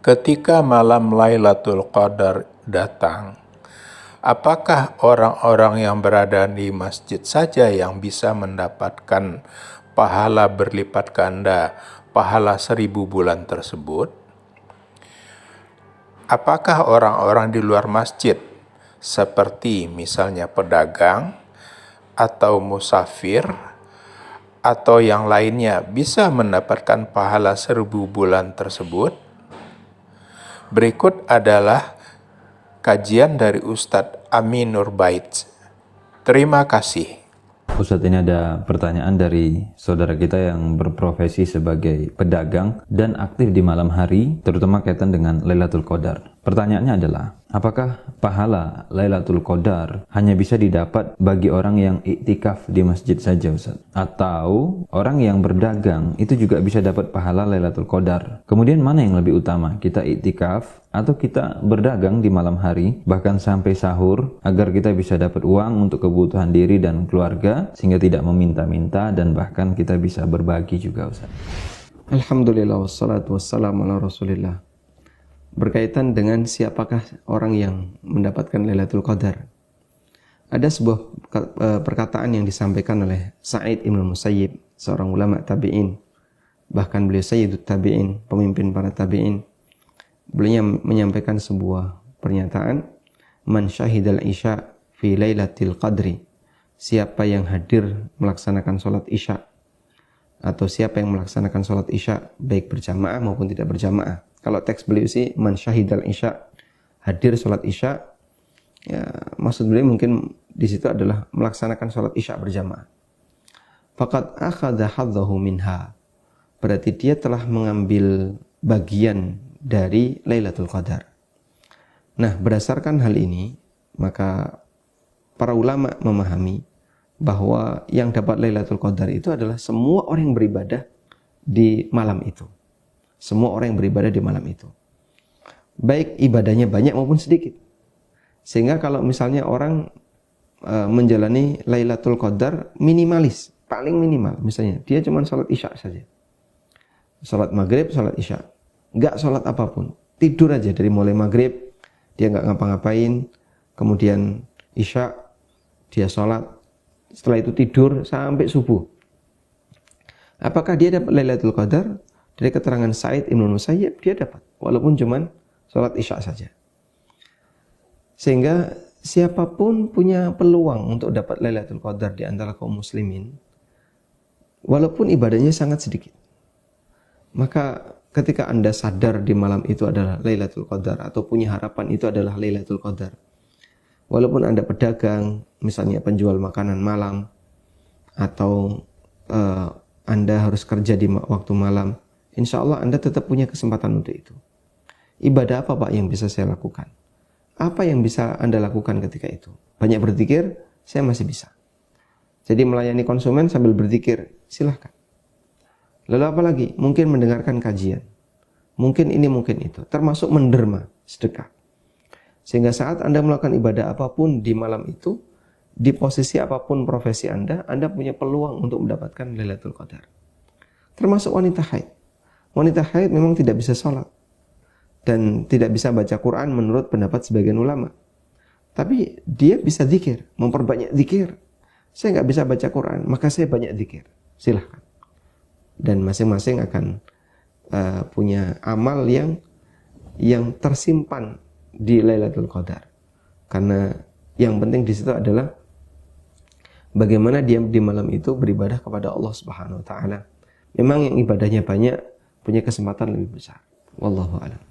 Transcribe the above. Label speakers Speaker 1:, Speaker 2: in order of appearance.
Speaker 1: Ketika malam Lailatul Qadar datang, apakah orang-orang yang berada di masjid saja yang bisa mendapatkan pahala berlipat ganda, pahala 1000 bulan tersebut? Apakah orang-orang di luar masjid, seperti misalnya pedagang, atau musafir, atau yang lainnya bisa mendapatkan pahala 1000 bulan tersebut? Berikut adalah kajian dari Ustadz Amin Nurbait. Terima kasih.
Speaker 2: Ustadz, ini ada pertanyaan dari saudara kita yang berprofesi sebagai pedagang dan aktif di malam hari, terutama kaitan dengan Lailatul Qadar. Pertanyaannya adalah, apakah pahala Lailatul Qadar hanya bisa didapat bagi orang yang iktikaf di masjid saja, Ustadz? Atau orang yang berdagang itu juga bisa dapat pahala Lailatul Qadar? Kemudian mana yang lebih utama, kita iktikaf atau kita berdagang di malam hari, bahkan sampai sahur, agar kita bisa dapat uang untuk kebutuhan diri dan keluarga, sehingga tidak meminta-minta, dan bahkan kita bisa berbagi juga, Ustaz?
Speaker 3: Alhamdulillah, wassalatu wassalamu ala rasulillah. Berkaitan dengan siapakah orang yang mendapatkan Lailatul Qadar, ada sebuah perkataan yang disampaikan oleh Sa'id Ibn Musayyib, seorang ulama tabi'in, bahkan beliau Sayyidut Tabi'in, pemimpin para tabi'in. Beliau menyampaikan sebuah pernyataan, man syahidal isya fi lailatul qadri, siapa yang hadir melaksanakan sholat isya, atau siapa yang melaksanakan sholat isya baik berjamaah maupun tidak berjamaah. Kalau teks beliau sih man syahidal isya, hadir sholat isya, ya, maksud beliau mungkin di situ adalah melaksanakan sholat isya berjamaah. Faqad akhadha hadzahu minha, berarti dia telah mengambil bagian dari Lailatul Qadar. Nah, berdasarkan hal ini, maka para ulama memahami bahwa yang dapat Lailatul Qadar itu adalah semua orang yang beribadah di malam itu. Semua orang yang beribadah di malam itu, baik ibadahnya banyak maupun sedikit. Sehingga kalau misalnya orang menjalani Lailatul Qadar minimalis, paling minimal, misalnya dia cuma sholat isya saja, sholat maghrib, sholat isya, nggak sholat apapun, tidur aja dari mulai maghrib, dia nggak ngapa-ngapain, kemudian isya, dia sholat, setelah itu tidur sampai subuh. Apakah dia dapat Lailatul Qadar? Dari keterangan Sa'id Ibn Musayyib, dia dapat, walaupun cuma sholat isya saja. Sehingga siapapun punya peluang untuk dapat Lailatul Qadar di antara kaum muslimin, walaupun ibadahnya sangat sedikit. Maka ketika Anda sadar di malam itu adalah Lailatul Qadar, atau punya harapan itu adalah Lailatul Qadar, walaupun Anda pedagang, misalnya penjual makanan malam, atau Anda harus kerja di waktu malam, insya Allah Anda tetap punya kesempatan untuk itu. Ibadah apa Pak yang bisa saya lakukan? Apa yang bisa Anda lakukan ketika itu? Banyak berzikir, saya masih bisa. Jadi melayani konsumen sambil berzikir, silahkan. Lalu apa lagi? Mungkin mendengarkan kajian. Mungkin ini, mungkin itu. Termasuk menderma, sedekah. Sehingga saat Anda melakukan ibadah apapun di malam itu, di posisi apapun profesi Anda punya peluang untuk mendapatkan Lailatul Qadar. Termasuk wanita haid. Wanita haid memang tidak bisa sholat dan tidak bisa baca Quran menurut pendapat sebagian ulama. Tapi dia bisa zikir, memperbanyak zikir. Saya nggak bisa baca Quran, maka saya banyak zikir. Silahkan. Dan masing-masing akan punya amal yang tersimpan di Lailatul Qadar. Karena yang penting di situ adalah bagaimana dia di malam itu beribadah kepada Allah Subhanahu wa taala. Memang yang ibadahnya banyak punya kesempatan lebih besar. Wallahu a'lam.